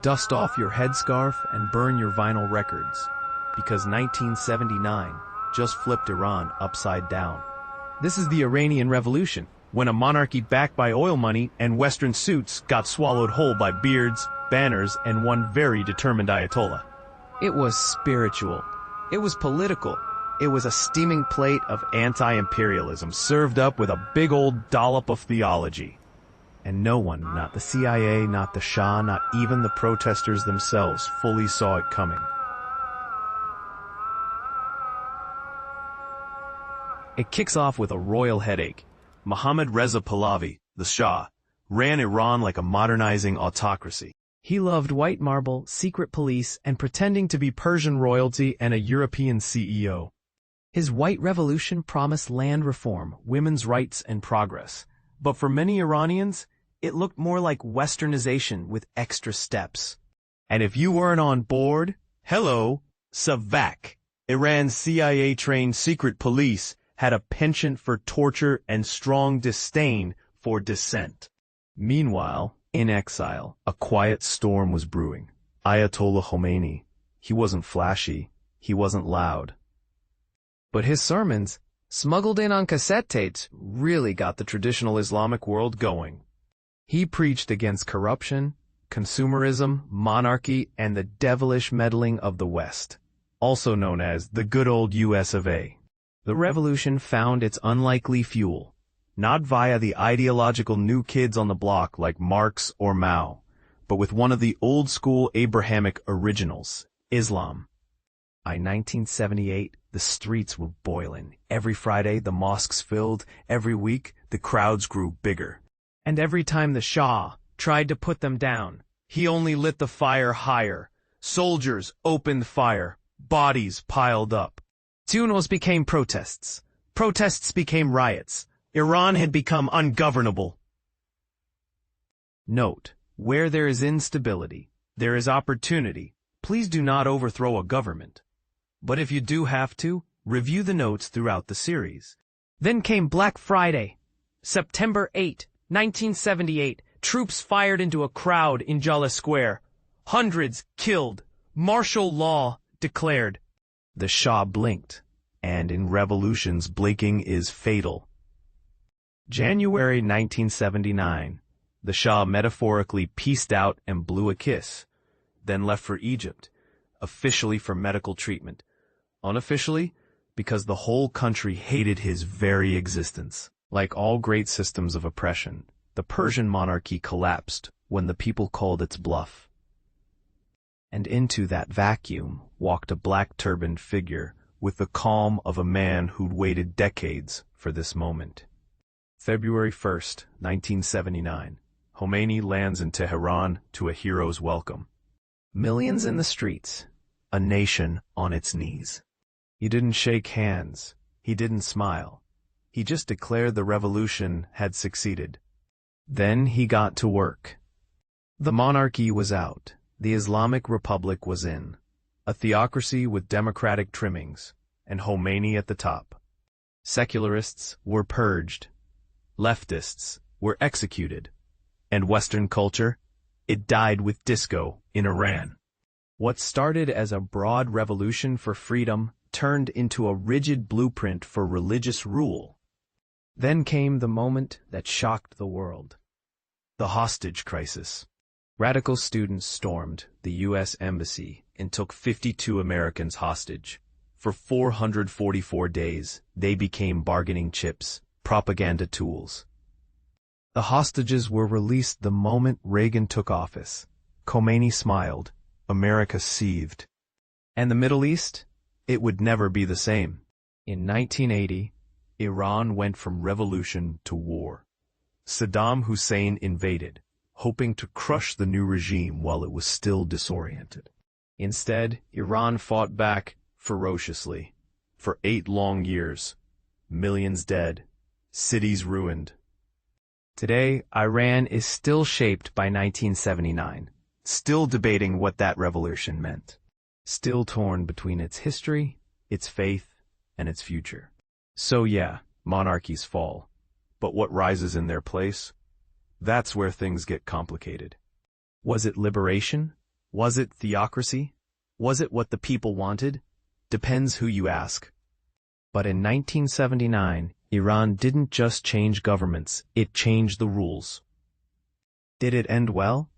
Dust off your headscarf and burn your vinyl records, because 1979 just flipped Iran upside down. This is the Iranian Revolution, when a monarchy backed by oil money and Western suits got swallowed whole by beards, banners, and one very determined Ayatollah. It was spiritual. It was political. It was a steaming plate of anti-imperialism served up with a big old dollop of theology. And no one, not the CIA, not the Shah, not even the protesters themselves, fully saw it coming. It kicks off with a royal headache. Mohammad Reza Pahlavi, the Shah, ran Iran like a modernizing autocracy. He loved white marble, secret police, and pretending to be Persian royalty and a European CEO. His white revolution promised land reform, women's rights, and progress. But for many Iranians, it looked more like westernization with extra steps. And if you weren't on board, hello, Savak. Iran's CIA-trained secret police had a penchant for torture and strong disdain for dissent. Meanwhile, in exile, a quiet storm was brewing. Ayatollah Khomeini. He wasn't flashy. He wasn't loud. But his sermons, smuggled in on cassette tapes, really got the traditional Islamic world going. He preached against corruption, consumerism, monarchy, and the devilish meddling of the West, also known as the good old US of A. The revolution found its unlikely fuel, not via the ideological new kids on the block like Marx or Mao, but with one of the old-school Abrahamic originals, Islam. By 1978, the streets were boiling. Every Friday, the mosques filled. Every week, the crowds grew bigger. And every time the Shah tried to put them down, he only lit the fire higher. Soldiers opened fire. Bodies piled up. Funerals became protests. Protests became riots. Iran had become ungovernable. Note, where there is instability, there is opportunity. Please do not overthrow a government. But if you do have to, review the notes throughout the series. Then came Black Friday. September 8, 1978, troops fired into a crowd in Jala Square. Hundreds killed. Martial law declared. The Shah blinked, and in revolutions blinking is fatal. January 1979, the Shah metaphorically peaced out and blew a kiss, then left for Egypt, officially for medical treatment, unofficially because the whole country hated his very existence. Like all great systems of oppression, the Persian monarchy collapsed when the people called its bluff. And into that vacuum walked a black-turbaned figure with the calm of a man who'd waited decades for this moment. February 1st, 1979, Khomeini lands in Tehran to a hero's welcome. Millions in the streets, a nation on its knees. He didn't shake hands. He didn't smile. He just declared the revolution had succeeded. Then he got to work. The monarchy was out. The Islamic Republic was in. A theocracy with democratic trimmings, and Khomeini at the top. Secularists were purged. Leftists were executed. And Western culture, it died with disco in Iran. What started as a broad revolution for freedom turned into a rigid blueprint for religious rule. Then came the moment that shocked the world. The hostage crisis. Radical students stormed the U.S. Embassy and took 52 Americans hostage. For 444 days, they became bargaining chips, propaganda tools. The hostages were released the moment Reagan took office. Khomeini smiled. America seethed. And the Middle East? It would never be the same. In 1980, Iran went from revolution to war. Saddam Hussein invaded, hoping to crush the new regime while it was still disoriented. Instead, Iran fought back ferociously. For 8 long years. Millions dead. Cities ruined. Today, Iran is still shaped by 1979. Still debating what that revolution meant. Still torn between its history, its faith, and its future. So yeah, monarchies fall. But what rises in their place? That's where things get complicated. Was it liberation? Was it theocracy? Was it what the people wanted? Depends who you ask. But in 1979, Iran didn't just change governments, it changed the rules. Did it end well?